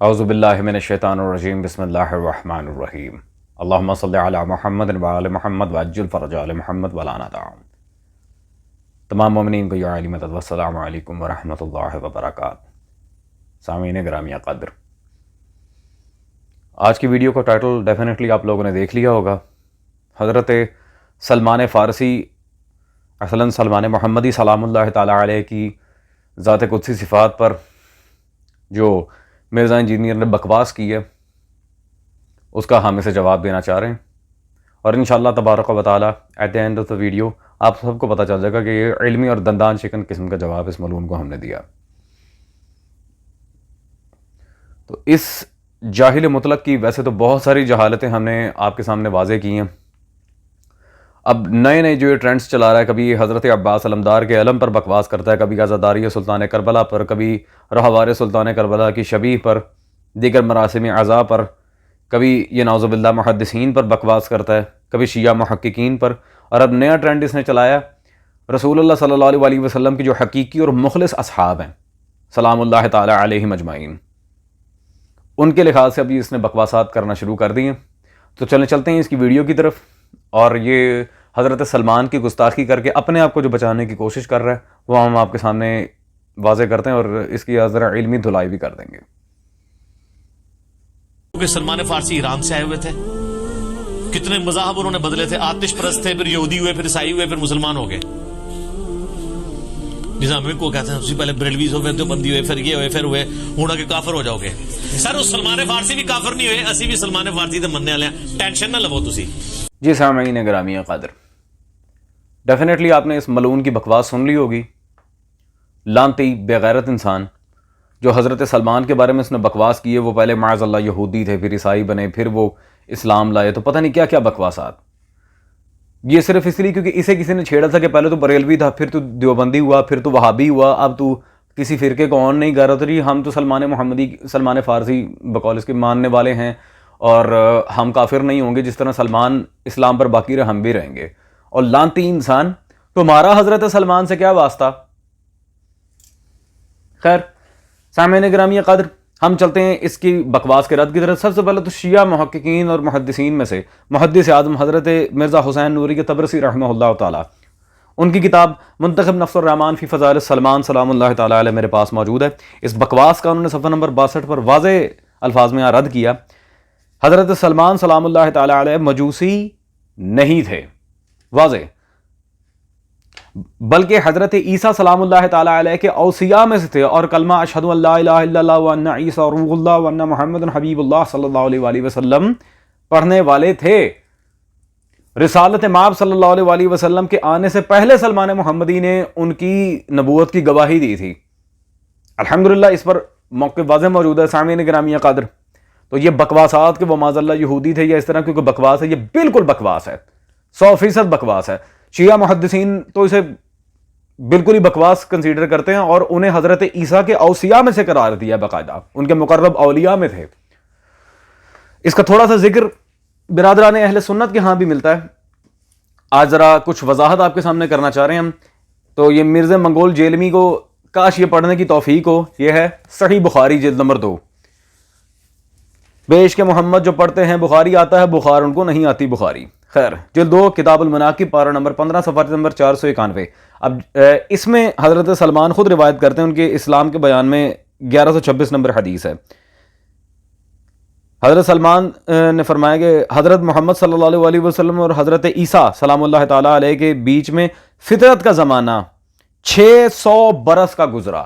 اعوذ باللہ من الشیطان الرجیم بسم اللہ الرحمن الرحیم اللہم صلی علی محمد وعلی محمد وعجل فرج آل محمد ولا ندعهم۔ تمام مومنین کو یا علی مدد والسلام علیکم ورحمۃ اللہ وبرکاتہ۔ سامعین گرامی قدر، آج کی ویڈیو کا ٹائٹل ڈیفینیٹلی آپ لوگوں نے دیکھ لیا ہوگا۔ حضرت سلمان فارسی اصلاً سلمان محمدی سلام اللہ تعالیٰ علیہ کی ذات قدسی صفات پر جو مرزا انجینئر نے بکواس کی ہے، اس کا ہم اسے جواب دینا چاہ رہے ہیں، اور انشاءاللہ تبارک و تعالیٰ at the end of the video آپ سب کو پتہ چل جائے گا کہ یہ علمی اور دندان شکن قسم کا جواب اس ملعون کو ہم نے دیا۔ تو اس جاہل مطلق کی ویسے تو بہت ساری جہالتیں ہم نے آپ کے سامنے واضح کی ہیں۔ اب نئے جو یہ ٹرینڈز چلا رہا ہے، کبھی حضرت عباس علمدار کے علم پر بکواس کرتا ہے، کبھی عزاداری سلطان کربلا پر، کبھی رہوار سلطان کربلا کی شبیہ پر، دیگر مراسم عزا پر، کبھی یہ نعوذ باللہ محدثین پر بکواس کرتا ہے، کبھی شیعہ محققین پر، اور اب نیا ٹرینڈ اس نے چلایا رسول اللہ صلی اللہ علیہ وسلم کی جو حقیقی اور مخلص اصحاب ہیں سلام اللہ تعالیٰ علیہم اجمعین، ان کے لحاظ سے ابھی اس نے بکواسات کرنا شروع کر دی ہیں۔ تو چلتے ہیں اس کی ویڈیو کی طرف، اور یہ حضرت سلمان کی گستاخی کر کے اپنے آپ کو جو بچانے کی کوشش کر رہا ہے وہ ہم آپ کے سامنے واضح کرتے ہیں، اور اس کی ذرا علمی دھلائی بھی کر دیں گے۔ کیونکہ سلمان فارسی ایران سے آئے ہوئے تھے، کتنے مذاہب انہوں نے بدلے تھے، آتش پرست تھے، پھر یہودی ہوئے، پھر عیسائی ہوئے، پھر مسلمان ہو گئے۔ نظامی کو کہتے ہیں سب سے پہلے بریلویز ہوئے، دیوبندی ہوئے، پھر یہ ہوئے، پھر ہوئے، ہونا کہ کافر ہو جاؤ گے۔ سر اس سلمان فارسی بھی کافر نہیں ہوئے، اسی بھی سلمان فارسی دے مننے والے ہیں، ٹینشن نہ لو تسی۔ جی سامعین گرامی قدر، ڈیفینیٹلی آپ نے اس ملعون کی بکواس سن لی ہوگی۔ لانتی بے غیرت انسان جو حضرت سلمان کے بارے میں اس نے بکواس کی ہے، وہ پہلے معاذ اللہ یہودی تھے، پھر عیسائی بنے، پھر وہ اسلام لائے، تو پتہ نہیں کیا کیا بکواسات۔ یہ صرف اس لیے کیونکہ اسے کسی نے چھیڑا تھا کہ پہلے تو بریلوی تھا، پھر تو دیوبندی ہوا، پھر تو وہابی ہوا، اب تو کسی فرقے کو آن نہیں کر رہا، تو جی ہم تو سلمان فارسی بقول اس کے ماننے والے ہیں، اور ہم کافر نہیں ہوں گے، جس طرح سلمان اسلام پر باقی رہے ہم بھی رہیں گے۔ اور لانتی انسان، تمہارا حضرت سلمان سے کیا واسطہ؟ خیر سامعین گرامی قدر، ہم چلتے ہیں اس کی بکواس کے رد کی طرف۔ سب سے پہلے تو شیعہ محققین اور محدثین میں سے محدث اعظم حضرت مرزا حسین نوری کے تبرسی رحمہ اللہ تعالیٰ، ان کی کتاب منتخب نفس الرحمان فی فضائل سلمان سلام اللہ تعالیٰ علیہ میرے پاس موجود ہے۔ اس بکواس کا انہوں نے صفحہ نمبر 62 پر واضح الفاظ میں رد کیا۔ حضرت سلمان سلام اللہ تعالیٰ علیہ مجوسی نہیں تھے، واضح، بلکہ حضرت عیسیٰ سلام اللہ تعالیٰ علیہ کے اوصیاء میں سے تھے، اور کلمہ اشہد ان لا الہ الا اللہ وان عیسیٰ روح اللہ وان محمد حبیب اللہ صلی اللہ علیہ وسلم پڑھنے والے تھے۔ رسالت مآب صلی اللہ علیہ وسلم کے آنے سے پہلے سلمان محمدی نے ان کی نبوت کی گواہی دی تھی۔ الحمدللہ اس پر موقع واضح موجود ہے سامعین گرامی قدر۔ تو یہ بکواسات کہ وہ معاذ اللہ یہودی تھے یا اس طرح کیونکہ بکواس ہے، یہ بالکل بکواس ہے، 100% بکواس ہے۔ شیعہ محدثین تو اسے بالکل ہی بکواس کنسیڈر کرتے ہیں، اور انہیں حضرت عیسیٰ کے اوصیاء میں سے قرار دیا، باقاعدہ ان کے مقرب اولیاء میں تھے۔ اس کا تھوڑا سا ذکر برادران اہل سنت کے ہاں بھی ملتا ہے۔ آج ذرا کچھ وضاحت آپ کے سامنے کرنا چاہ رہے ہیں ہم۔ تو یہ مرزا منگول جیلمی کو کاش یہ پڑھنے کی توفیق ہو، یہ ہے صحیح بخاری جلد نمبر 2۔ بیش کے محمد جو پڑھتے ہیں بخاری آتا ہے بخار، ان کو نہیں آتی بخاری۔ خیر جلد 2 کتاب المناقب پارہ نمبر 15 صفحہ نمبر 491۔ اب اس میں حضرت سلمان خود روایت کرتے ہیں، ان کے اسلام کے بیان میں 1126 نمبر حدیث ہے۔ حضرت سلمان نے فرمایا کہ حضرت محمد صلی اللہ علیہ وسلم اور حضرت عیسیٰ سلام اللہ تعالیٰ علیہ کے بیچ میں فطرت کا زمانہ 600 برس کا گزرا۔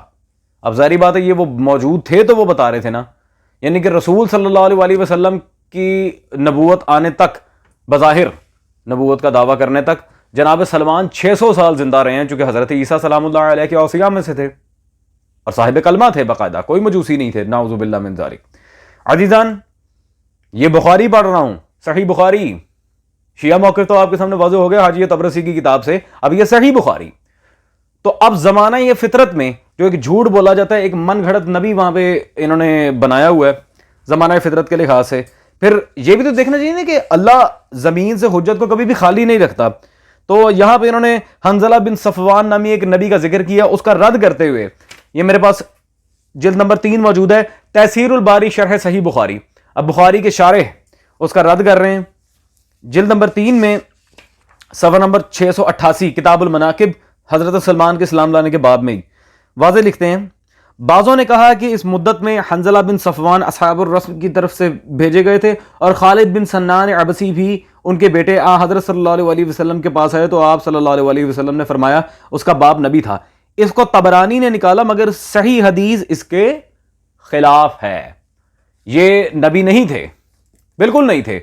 اب ظاہری بات ہے یہ وہ موجود تھے تو وہ بتا رہے تھے نا، یعنی کہ رسول صلی اللہ علیہ وسلم کی نبوت آنے تک، بظاہر نبوت کا دعویٰ کرنے تک جناب سلمان 600 سال زندہ رہے ہیں، چونکہ حضرت عیسیٰ سلام اللہ علیہ کے اوصیاء میں سے تھے اور صاحب کلمہ تھے، باقاعدہ کوئی مجوسی نہیں تھے، نعوذ باللہ من ذالک۔ عزیزان یہ بخاری پڑھ رہا ہوں، صحیح بخاری، شیعہ موقف تو آپ کے سامنے واضح ہو گیا حاجی تبرسی کی کتاب سے، اب یہ صحیح بخاری۔ تو اب زمانہ یہ فطرت میں جو ایک جھوٹ بولا جاتا ہے، ایک من گھڑت نبی وہاں پہ انہوں نے بنایا ہوا ہے زمانہ فطرت کے لحاظ سے۔ پھر یہ بھی تو دیکھنا چاہیے نا کہ اللہ زمین سے حجت کو کبھی بھی خالی نہیں رکھتا۔ تو یہاں پہ انہوں نے حنظلہ بن صفوان نامی ایک نبی کا ذکر کیا، اس کا رد کرتے ہوئے یہ میرے پاس جلد نمبر 3 موجود ہے تیسیر الباری شرح صحیح بخاری. اب بخاری کے شارح اس کا رد کر رہے ہیں. جلد نمبر 3 میں صفحہ نمبر 688 کتاب المناقب حضرت سلمان کے سلام لانے کے باب میں ہی واضح لکھتے ہیں بعضوں نے کہا کہ اس مدت میں حنظلہ بن صفوان اصحاب الرسم کی طرف سے بھیجے گئے تھے اور خالد بن سنان عبسی بھی ان کے بیٹے حضرت صلی اللہ علیہ وسلم کے پاس آئے تو آپ صلی اللہ علیہ وسلم نے فرمایا اس کا باپ نبی تھا. اس کو طبرانی نے نکالا مگر صحیح حدیث اس کے خلاف ہے. یہ نبی نہیں تھے, بالکل نہیں تھے,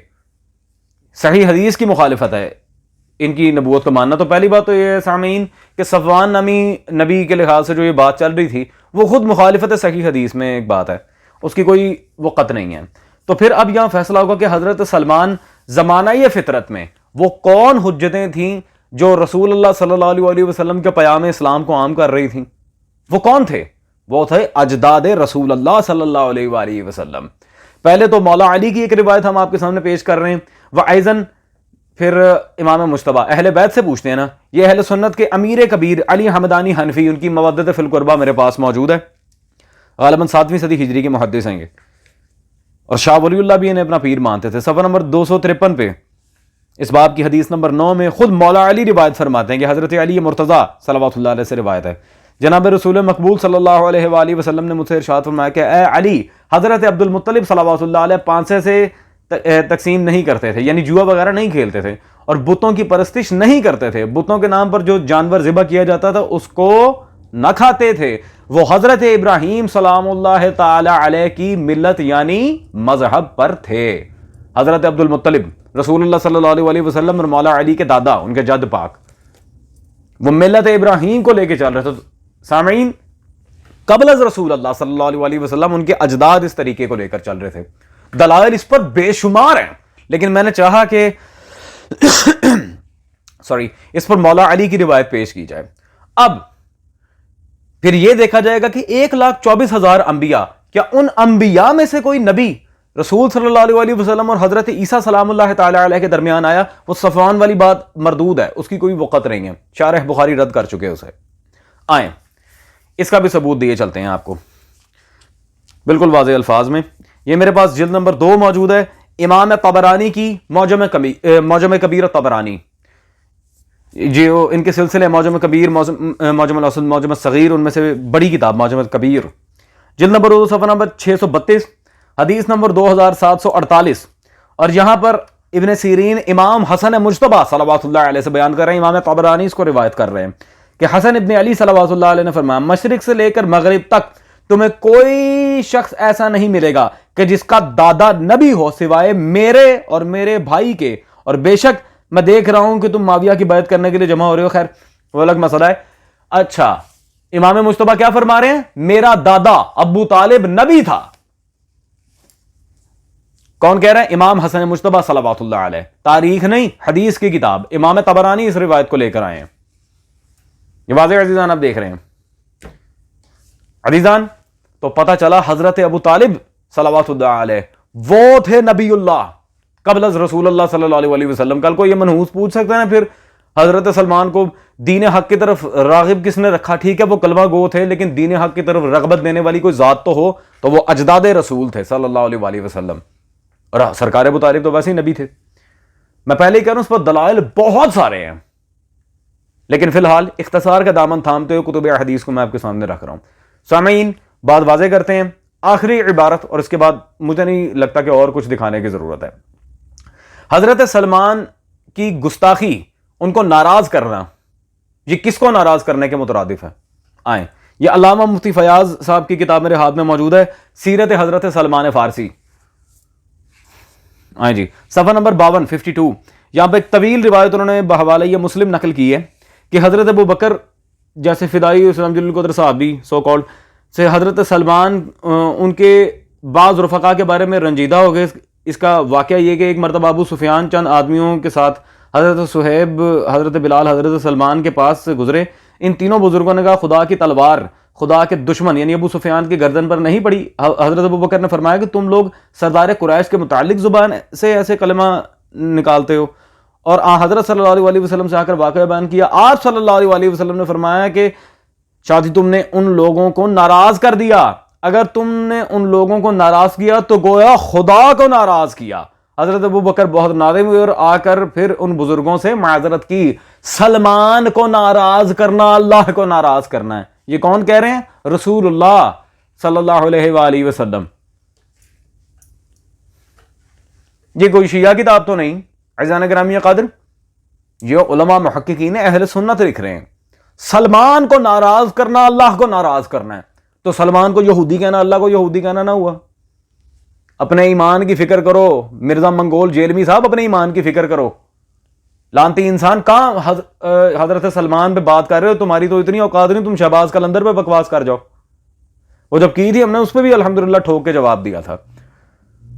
صحیح حدیث کی مخالفت ہے ان کی نبوت کو ماننا. تو پہلی بات تو یہ ہے سامعین کہ صفوان نامی نبی کے لحاظ سے جو یہ بات چل رہی تھی وہ خود مخالفت صحیح حدیث میں ایک بات ہے, اس کی کوئی وقت نہیں ہے. تو پھر اب یہاں فیصلہ ہوگا کہ حضرت سلمان زمانہ فطرت میں وہ کون حجتیں تھیں جو رسول اللہ صلی اللہ علیہ وسلم کے پیام اسلام کو عام کر رہی تھیں. وہ کون تھے؟ وہ تھے اجداد رسول اللہ صلی اللہ علیہ وسلم. پہلے تو مولا علی کی ایک روایت ہم آپ کے سامنے پیش کر رہے ہیں, وَأَيْضًا پھر امام مجتبی اہل بیت سے پوچھتے ہیں نا. یہ اہل سنت کے امیر کبیر علی حمدانی حنفی, ان کی مودت فی القربہ میرے پاس موجود ہے, غالباً 7ویں صدی ہجری کے محدث ہیں گے, اور شاہ ولی اللہ بھی انہیں اپنا پیر مانتے تھے. صفحہ نمبر 253 پہ اس باب کی حدیث نمبر 9 میں خود مولا علی روایت فرماتے ہیں کہ حضرت علی مرتضیٰ صلوات اللہ علیہ سے روایت ہے, جناب رسول مقبول صلی اللہ علیہ وآلہ وسلم نے مجھ سے ارشاد فرمایا کہ اے علی, حضرت عبد المطلب صلوات اللہ علیہ پانسے سے تقسیم نہیں کرتے تھے, یعنی جوا وغیرہ نہیں کھیلتے تھے, اور بتوں کی پرستش نہیں کرتے تھے. بتوں کے نام پر جو جانور ذبح کیا جاتا تھا اس کو نہ کھاتے تھے. وہ حضرت ابراہیم سلام اللہ تعالی علیہ کی ملت یعنی مذہب پر تھے. حضرت عبد المطلب رسول اللہ صلی اللہ علیہ وسلم اور مولا علی کے دادا, ان کے جد پاک, وہ ملت ابراہیم کو لے کے چل رہے تھے. سامعین, قبل از رسول اللہ صلی اللہ علیہ وسلم ان کے اجداد اس طریقے کو لے کر چل رہے تھے. دلائل اس پر بے شمار ہیں, لیکن میں نے چاہا کہ اس پر مولا علی کی روایت پیش کی جائے. اب پھر یہ دیکھا جائے گا کہ 1,24,000 انبیاء, کیا ان انبیاء میں سے کوئی نبی رسول صلی اللہ علیہ وسلم اور حضرت عیسیٰ سلام اللہ تعالی علیہ کے درمیان آیا؟ وہ صفوان والی بات مردود ہے, اس کی کوئی وقت نہیں ہے, شارح بخاری رد کر چکے اسے. آئیں اس کا بھی ثبوت دیے چلتے ہیں آپ کو بالکل واضح الفاظ میں. یہ میرے پاس جلد نمبر 2 موجود ہے, امام طبرانی کی معجم کبیر طبرانی, جو ان کے سلسلے معجم کبیر, معجم الاوسط, معجم الصغیر, ان میں سے بڑی کتاب معجم کبیر, جلد نمبر 2 صفحہ نمبر 632, حدیث نمبر 2748. اور یہاں پر ابن سیرین امام حسن مجتبی صلوات اللہ علیہ سے بیان کر رہے ہیں, امام طبرانی اس کو روایت کر رہے ہیں کہ حسن ابن علی صلوات اللہ علیہ نے فرمایا مشرق سے لے کر مغرب تک تمہیں کوئی شخص ایسا نہیں ملے گا کہ جس کا دادا نبی ہو سوائے میرے اور میرے بھائی کے, اور بے شک میں دیکھ رہا ہوں کہ تم معاویہ کی بیعت کرنے کے لیے جمع ہو رہے ہو. خیر وہ الگ مسئلہ ہے. اچھا, امام مجتبی کیا فرما رہے ہیں؟ میرا دادا ابو طالب نبی تھا. کون کہہ رہے ہیں؟ امام حسن مجتبی صلوات اللہ علیہ, تاریخ نہیں حدیث کی کتاب, امام طبرانی اس روایت کو لے کر آئے ہیں. یہ واضح عزیزان آپ دیکھ رہے ہیں. عزیزان تو پتہ چلا حضرت ابو طالب صلوات اللہ علیہ وہ تھے نبی اللہ قبل از رسول اللہ صلی اللہ علیہ وسلم. کل کو یہ منحوس پوچھ سکتا ہے پھر حضرت سلمان کو دین حق کی طرف راغب کس نے رکھا؟ ٹھیک ہے وہ کلمہ گو تھے, لیکن دین حق کی طرف رغبت دینے والی کوئی ذات تو ہو, تو وہ اجداد رسول تھے صلی اللہ علیہ وسلم, اور سرکار ابو طالب تو ویسے ہی نبی تھے. میں پہلے ہی کہہ رہا ہوں اس پر دلائل بہت سارے ہیں, لیکن فی الحال اختصار کا دامن تھامتے ہوئے کتب حدیث کو میں آپ کے سامنے رکھ رہا ہوں. سامعین بات واضح کرتے ہیں, آخری عبارت, اور اس کے بعد مجھے نہیں لگتا کہ اور کچھ دکھانے کی ضرورت ہے. حضرت سلمان کی گستاخی, ان کو ناراض کرنا, یہ کس کو ناراض کرنے کے مترادف ہے؟ آئیں, یہ علامہ مفتی فیاض صاحب کی کتاب میرے ہاتھ میں موجود ہے, سیرت حضرت سلمان فارسی. آئیں جی, صفحہ نمبر 52. یہاں پہ ایک طویل روایت انہوں نے بحوالہ یہ مسلم نقل کی ہے کہ حضرت ابو بکر جیسے فدائی اسلام جل القدر صحابی سو کالڈ سے حضرت سلمان ان کے بعض رفقا کے بارے میں رنجیدہ ہو گئے. اس کا واقعہ یہ کہ ایک مرتبہ ابو سفیان چند آدمیوں کے ساتھ حضرت صہیب, حضرت بلال, حضرت سلمان کے پاس سے گزرے. ان تینوں بزرگوں نے کہا خدا کی تلوار خدا کے دشمن یعنی ابو سفیان کی گردن پر نہیں پڑی. حضرت ابو بکر نے فرمایا کہ تم لوگ سردار قریش کے متعلق زبان سے ایسے کلمہ نکالتے ہو, اور حضرت صلی اللہ علیہ وسلم سے آ کر واقعہ بیان کیا. آپ صلی اللہ علیہ وسلم نے فرمایا کہ شاید تم نے ان لوگوں کو ناراض کر دیا, اگر تم نے ان لوگوں کو ناراض کیا تو گویا خدا کو ناراض کیا. حضرت ابو بکر بہت نادم ہوئے اور آ کر پھر ان بزرگوں سے معذرت کی. سلمان کو ناراض کرنا اللہ کو ناراض کرنا ہے. یہ کون کہہ رہے ہیں؟ رسول اللہ صلی اللہ علیہ وآلہ وسلم. یہ کوئی شیعہ کتاب تو نہیں عزیزان گرامی قادر، یہ علماء محققین اہل سنت لکھ رہے ہیں. سلمان کو ناراض کرنا اللہ کو ناراض کرنا ہے. تو سلمان کو یہودی کہنا اللہ کو یہودی کہنا نہ ہوا؟ اپنے ایمان کی فکر کرو مرزا منگول جیلمی صاحب، اپنے ایمان کی فکر کرو. لانتی انسان، کہاں حضرت سلمان پہ بات کر رہے ہو؟ تمہاری تو اتنی اوقات نہیں، تم شہباز قلندر پہ بکواس کر جاؤ. وہ جب کی تھی ہم نے اس پہ بھی الحمدللہ ٹھوک کے جواب دیا تھا.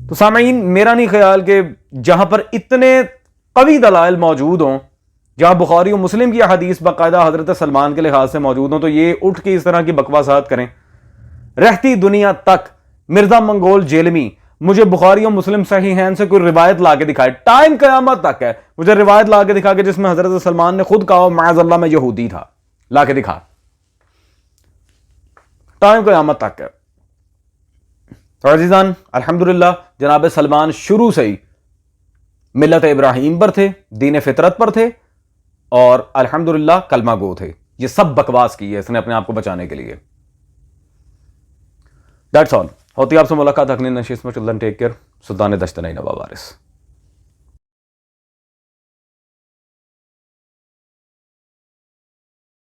تو سامعین، میرا نہیں خیال کہ جہاں پر اتنے قوی دلائل موجود ہوں، جہاں بخاری و مسلم کی احادیث باقاعدہ حضرت سلمان کے لحاظ سے موجود ہوں، تو یہ اٹھ کے اس طرح کی بکواسات کریں. رہتی دنیا تک مرزا منگول جیلمی مجھے بخاری و مسلم صحیحین سے کوئی روایت لا کے دکھائے، ٹائم قیامت تک ہے، مجھے روایت لا کے دکھا کے جس میں حضرت سلمان نے خود کہا معاذ اللہ میں یہودی تھا، لا کے دکھا. ٹائم قیامت تک ہے. تو عزیزان الحمدللہ جناب سلمان شروع سے ہی ملت ابراہیم پر تھے، دین فطرت پر تھے، اور الحمدللہ کلمہ گو تھے. یہ سب بکواس کی ہے اس نے اپنے آپ کو بچانے کے لیے. That's all. ہوتی آپ سے ملاقات اگلی نشست میں. Take care. سلطان دشت نئی نواب وارث.